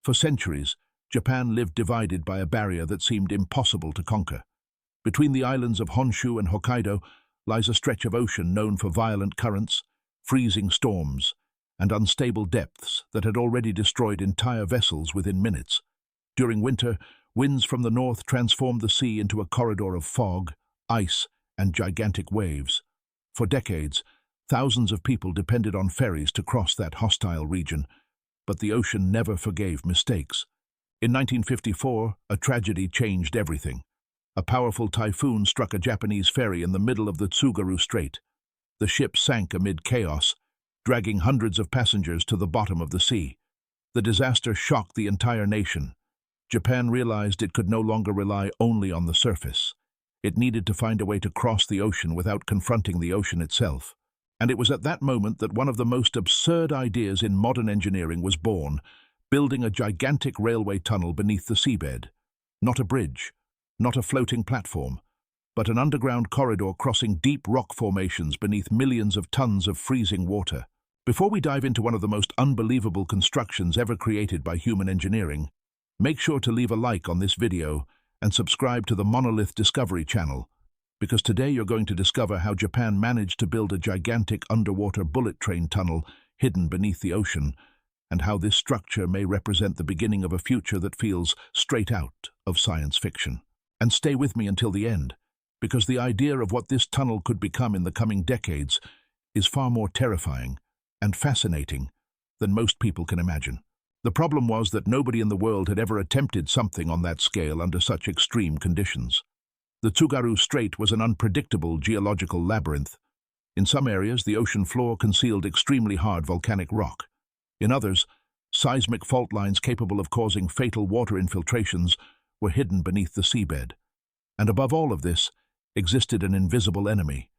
For centuries, Japan lived divided by a barrier that seemed impossible to conquer. Between the islands of Honshu and Hokkaido lies a stretch of ocean known for violent currents, freezing storms, and unstable depths that had already destroyed entire vessels within minutes. During winter, winds from the north transformed the sea into a corridor of fog, ice, and gigantic waves. For decades, thousands of people depended on ferries to cross that hostile region, but the ocean never forgave mistakes. In 1954, a tragedy changed everything. A powerful typhoon struck a Japanese ferry in the middle of the Tsugaru Strait. The ship sank amid chaos, dragging hundreds of passengers to the bottom of the sea. The disaster shocked the entire nation. Japan realized it could no longer rely only on the surface. It needed to find a way to cross the ocean without confronting the ocean itself. And it was at that moment that one of the most absurd ideas in modern engineering was born: building a gigantic railway tunnel beneath the seabed. Not a bridge, not a floating platform, but an underground corridor crossing deep rock formations beneath millions of tons of freezing water. Before we dive into one of the most unbelievable constructions ever created by human engineering, make sure to leave a like on this video and subscribe to the Monolith Discovery channel, because today you're going to discover how Japan managed to build a gigantic underwater bullet train tunnel hidden beneath the ocean, and how this structure may represent the beginning of a future that feels straight out of science fiction. And stay with me until the end, because the idea of what this tunnel could become in the coming decades is far more terrifying and fascinating than most people can imagine. The problem was that nobody in the world had ever attempted something on that scale under such extreme conditions. The Tsugaru Strait was an unpredictable geological labyrinth. In some areas, the ocean floor concealed extremely hard volcanic rock. In others, seismic fault lines capable of causing fatal water infiltrations were hidden beneath the seabed. And above all of this existed an invisible enemy: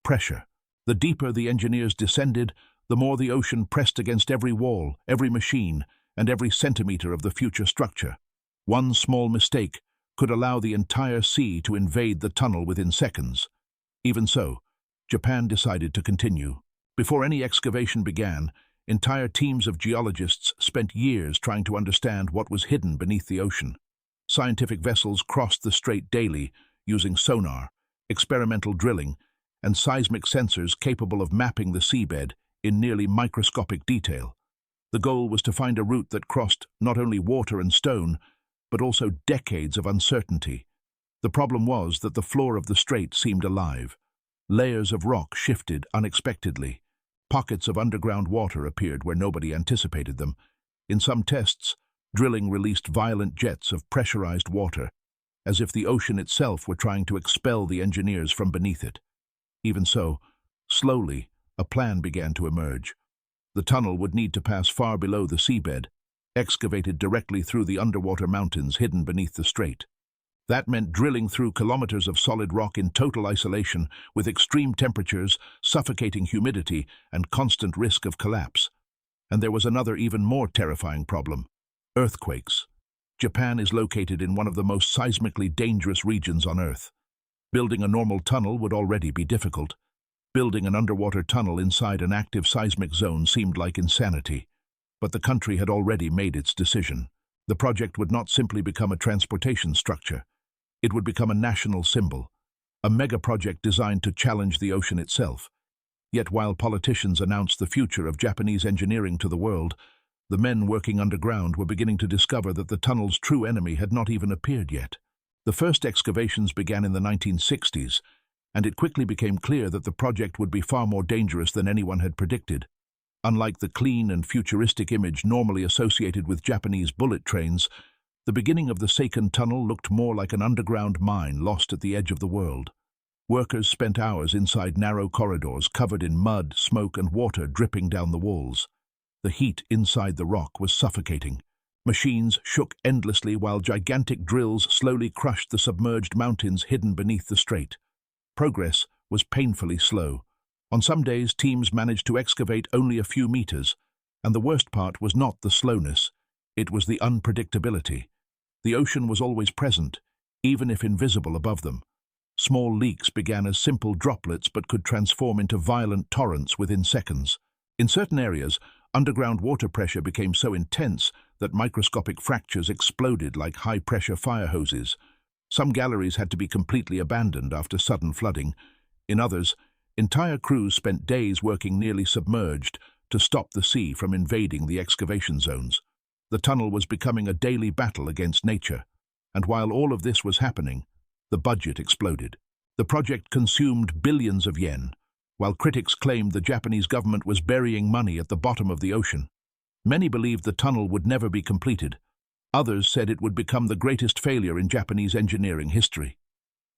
pressure. The deeper the engineers descended, the more the ocean pressed against every wall, every machine, and every centimeter of the future structure. One small mistake could allow the entire sea to invade the tunnel within seconds. Even so, Japan decided to continue. Before any excavation began, entire teams of geologists spent years trying to understand what was hidden beneath the ocean. Scientific vessels crossed the strait daily using sonar, experimental drilling, and seismic sensors capable of mapping the seabed in nearly microscopic detail. The goal was to find a route that crossed not only water and stone, but also decades of uncertainty. The problem was that the floor of the strait seemed alive. Layers of rock shifted unexpectedly. Pockets of underground water appeared where nobody anticipated them. In some tests, drilling released violent jets of pressurized water, as if the ocean itself were trying to expel the engineers from beneath it. Even so, slowly, a plan began to emerge. The tunnel would need to pass far below the seabed, excavated directly through the underwater mountains hidden beneath the strait. That meant drilling through kilometers of solid rock in total isolation, with extreme temperatures, suffocating humidity, and constant risk of collapse. And there was another even more terrifying problem: earthquakes. Japan is located in one of the most seismically dangerous regions on Earth. Building a normal tunnel would already be difficult. Building an underwater tunnel inside an active seismic zone seemed like insanity. But the country had already made its decision. The project would not simply become a transportation structure. It would become a national symbol, a mega-project designed to challenge the ocean itself. Yet while politicians announced the future of Japanese engineering to the world, the men working underground were beginning to discover that the tunnel's true enemy had not even appeared yet. The first excavations began in the 1960s, and it quickly became clear that the project would be far more dangerous than anyone had predicted. Unlike the clean and futuristic image normally associated with Japanese bullet trains, the beginning of the Seikan Tunnel looked more like an underground mine lost at the edge of the world. Workers spent hours inside narrow corridors covered in mud, smoke, and water dripping down the walls. The heat inside the rock was suffocating. Machines shook endlessly while gigantic drills slowly crushed the submerged mountains hidden beneath the strait. Progress was painfully slow. On some days, teams managed to excavate only a few meters, and the worst part was not the slowness, it was the unpredictability. The ocean was always present, even if invisible above them. Small leaks began as simple droplets but could transform into violent torrents within seconds. In certain areas, underground water pressure became so intense that microscopic fractures exploded like high-pressure fire hoses. Some galleries had to be completely abandoned after sudden flooding. In others, entire crews spent days working nearly submerged to stop the sea from invading the excavation zones. The tunnel was becoming a daily battle against nature, and while all of this was happening, the budget exploded. The project consumed billions of yen, while critics claimed the Japanese government was burying money at the bottom of the ocean. Many believed the tunnel would never be completed. Others said it would become the greatest failure in Japanese engineering history.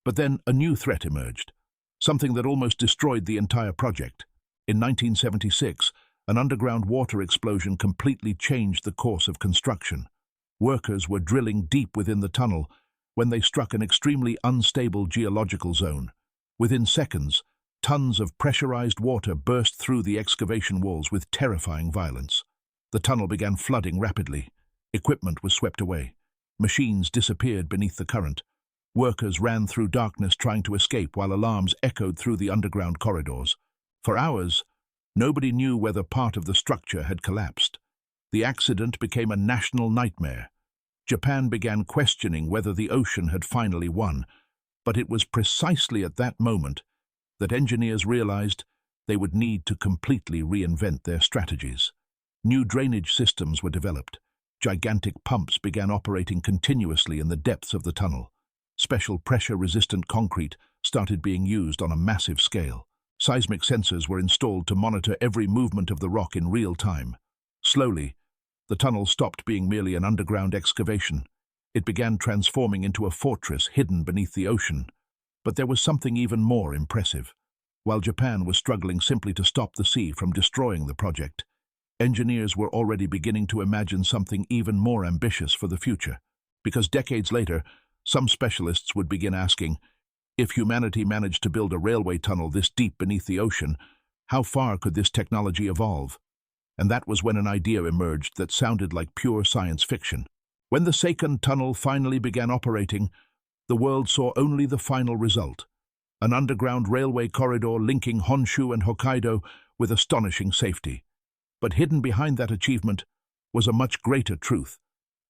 But then a new threat emerged, something that almost destroyed the entire project. In 1976, an underground water explosion completely changed the course of construction. Workers were drilling deep within the tunnel when they struck an extremely unstable geological zone. Within seconds, tons of pressurized water burst through the excavation walls with terrifying violence. The tunnel began flooding rapidly. Equipment was swept away. Machines disappeared beneath the current. Workers ran through darkness trying to escape while alarms echoed through the underground corridors. For hours, nobody knew whether part of the structure had collapsed. The accident became a national nightmare. Japan began questioning whether the ocean had finally won, but it was precisely at that moment that engineers realized they would need to completely reinvent their strategies. New drainage systems were developed. Gigantic pumps began operating continuously in the depths of the tunnel. Special pressure-resistant concrete started being used on a massive scale. Seismic sensors were installed to monitor every movement of the rock in real time. Slowly, the tunnel stopped being merely an underground excavation. It began transforming into a fortress hidden beneath the ocean. But there was something even more impressive. While Japan was struggling simply to stop the sea from destroying the project, engineers were already beginning to imagine something even more ambitious for the future. Because decades later, some specialists would begin asking, if humanity managed to build a railway tunnel this deep beneath the ocean, how far could this technology evolve? And that was when an idea emerged that sounded like pure science fiction. When the Seikan Tunnel finally began operating, the world saw only the final result, an underground railway corridor linking Honshu and Hokkaido with astonishing safety. But hidden behind that achievement was a much greater truth.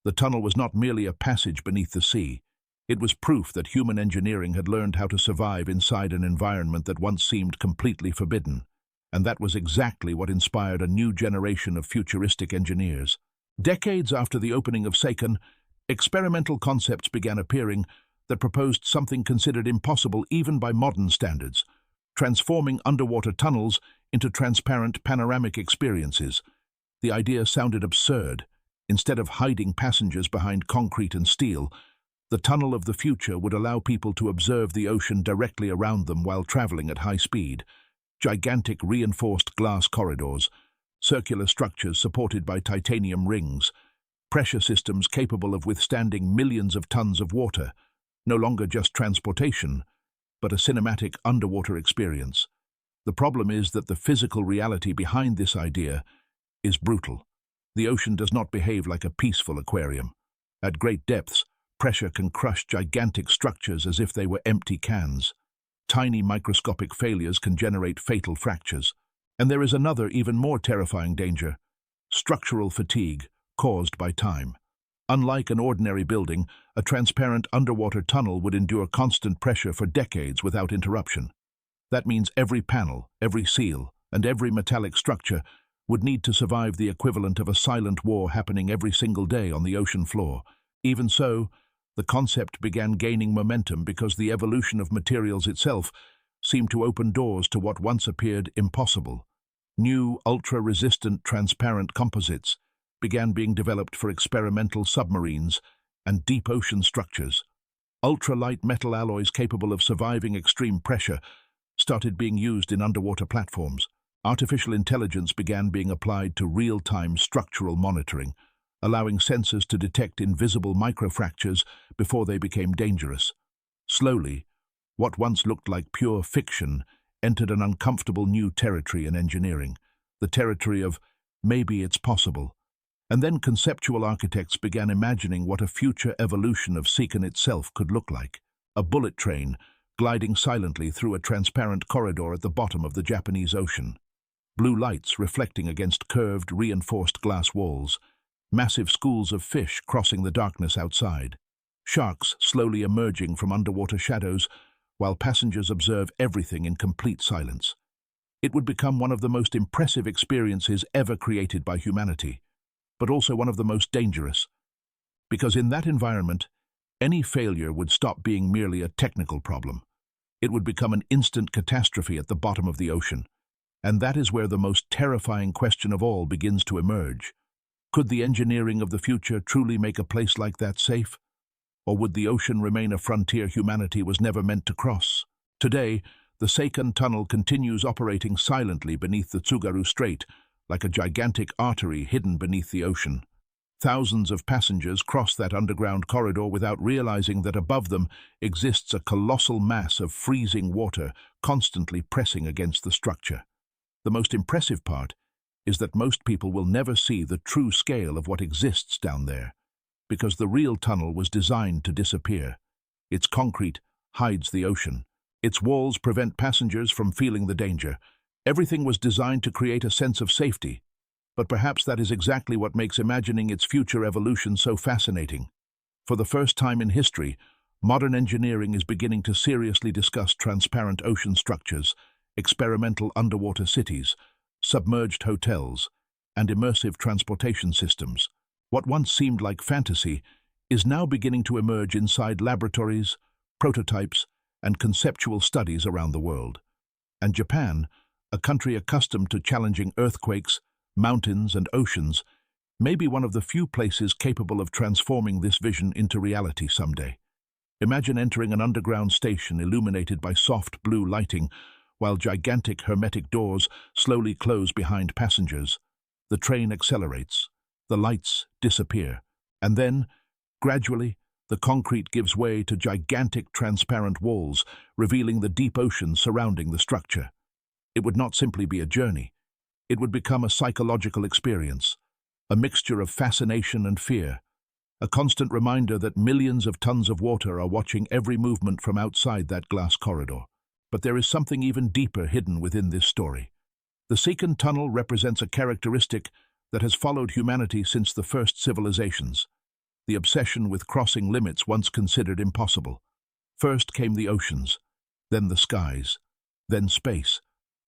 The tunnel was not merely a passage beneath the sea. It was proof that human engineering had learned how to survive inside an environment that once seemed completely forbidden. And that was exactly what inspired a new generation of futuristic engineers. Decades after the opening of Seikan, experimental concepts began appearing that proposed something considered impossible even by modern standards, transforming underwater tunnels into transparent panoramic experiences. The idea sounded absurd. Instead of hiding passengers behind concrete and steel, the tunnel of the future would allow people to observe the ocean directly around them while traveling at high speed. Gigantic reinforced glass corridors, circular structures supported by titanium rings, pressure systems capable of withstanding millions of tons of water, no longer just transportation, but a cinematic underwater experience. The problem is that the physical reality behind this idea is brutal. The ocean does not behave like a peaceful aquarium. At great depths, pressure can crush gigantic structures as if they were empty cans. Tiny microscopic failures can generate fatal fractures. And there is another, even more terrifying danger: structural fatigue caused by time. Unlike an ordinary building, a transparent underwater tunnel would endure constant pressure for decades without interruption. That means every panel, every seal, and every metallic structure would need to survive the equivalent of a silent war happening every single day on the ocean floor. Even so, the concept began gaining momentum because the evolution of materials itself seemed to open doors to what once appeared impossible. New, ultra-resistant, transparent composites began being developed for experimental submarines and deep ocean structures. Ultra-light metal alloys capable of surviving extreme pressure started being used in underwater platforms. Artificial intelligence began being applied to real-time structural monitoring, allowing sensors to detect invisible microfractures before they became dangerous. Slowly, what once looked like pure fiction entered an uncomfortable new territory in engineering, the territory of maybe it's possible. And then conceptual architects began imagining what a future evolution of Seikan itself could look like. A bullet train gliding silently through a transparent corridor at the bottom of the Japanese Ocean. Blue lights reflecting against curved, reinforced glass walls. massive schools of fish crossing the darkness outside, sharks slowly emerging from underwater shadows, while passengers observe everything in complete silence. It would become one of the most impressive experiences ever created by humanity, but also one of the most dangerous, because in that environment, any failure would stop being merely a technical problem. It would become an instant catastrophe at the bottom of the ocean, and that is where the most terrifying question of all begins to emerge. Could the engineering of the future truly make a place like that safe? Or would the ocean remain a frontier humanity was never meant to cross? Today, the Seikan Tunnel continues operating silently beneath the Tsugaru Strait, like a gigantic artery hidden beneath the ocean. Thousands of passengers cross that underground corridor without realizing that above them exists a colossal mass of freezing water constantly pressing against the structure. The most impressive part is that most people will never see the true scale of what exists down there, because the real tunnel was designed to disappear. Its concrete hides the ocean. Its walls prevent passengers from feeling the danger. Everything was designed to create a sense of safety. But perhaps that is exactly what makes imagining its future evolution so fascinating. For the first time in history, modern engineering is beginning to seriously discuss transparent ocean structures, experimental underwater cities, submerged hotels, and immersive transportation systems. What once seemed like fantasy is now beginning to emerge inside laboratories, prototypes, and conceptual studies around the world. And Japan, a country accustomed to challenging earthquakes, mountains, and oceans, may be one of the few places capable of transforming this vision into reality someday. Imagine entering an underground station illuminated by soft blue lighting, while gigantic hermetic doors slowly close behind passengers. The train accelerates, the lights disappear, and then, gradually, the concrete gives way to gigantic transparent walls, revealing the deep ocean surrounding the structure. It would not simply be a journey. It would become a psychological experience, a mixture of fascination and fear, a constant reminder that millions of tons of water are watching every movement from outside that glass corridor. But there is something even deeper hidden within this story. The Seikan Tunnel represents a characteristic that has followed humanity since the first civilizations, the obsession with crossing limits once considered impossible. First came the oceans, then the skies, then space,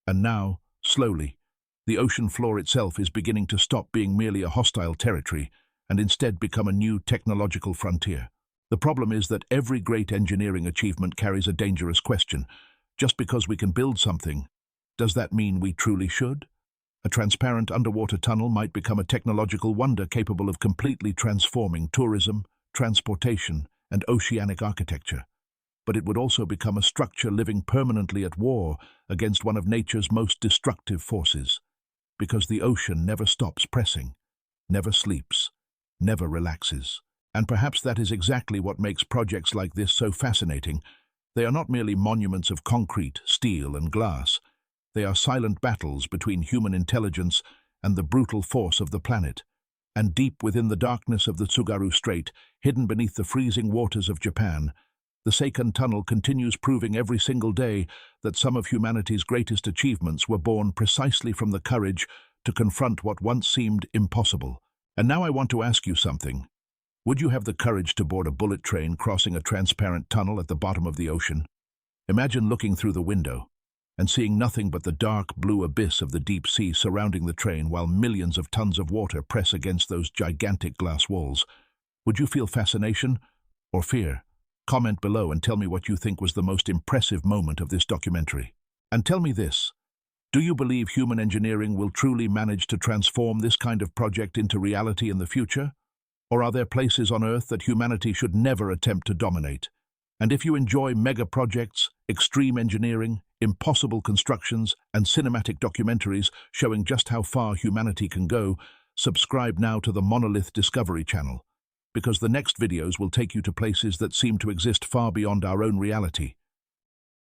and now, slowly, the ocean floor itself is beginning to stop being merely a hostile territory and instead become a new technological frontier. The problem is that every great engineering achievement carries a dangerous question. Just because we can build something, does that mean we truly should? A transparent underwater tunnel might become a technological wonder capable of completely transforming tourism, transportation, and oceanic architecture. But it would also become a structure living permanently at war against one of nature's most destructive forces. Because the ocean never stops pressing, never sleeps, never relaxes. And perhaps that is exactly what makes projects like this so fascinating. They are not merely monuments of concrete, steel, and glass. They are silent battles between human intelligence and the brutal force of the planet. And deep within the darkness of the Tsugaru Strait, hidden beneath the freezing waters of Japan, the Seikan Tunnel continues proving every single day that some of humanity's greatest achievements were born precisely from the courage to confront what once seemed impossible. And now I want to ask you something. Would you have the courage to board a bullet train crossing a transparent tunnel at the bottom of the ocean? Imagine looking through the window and seeing nothing but the dark blue abyss of the deep sea surrounding the train while millions of tons of water press against those gigantic glass walls. Would you feel fascination or fear? Comment below and tell me what you think was the most impressive moment of this documentary. And tell me this, do you believe human engineering will truly manage to transform this kind of project into reality in the future? Or are there places on Earth that humanity should never attempt to dominate? And if you enjoy mega projects, extreme engineering, impossible constructions, and cinematic documentaries showing just how far humanity can go, subscribe now to the Monolith Discovery channel, because the next videos will take you to places that seem to exist far beyond our own reality.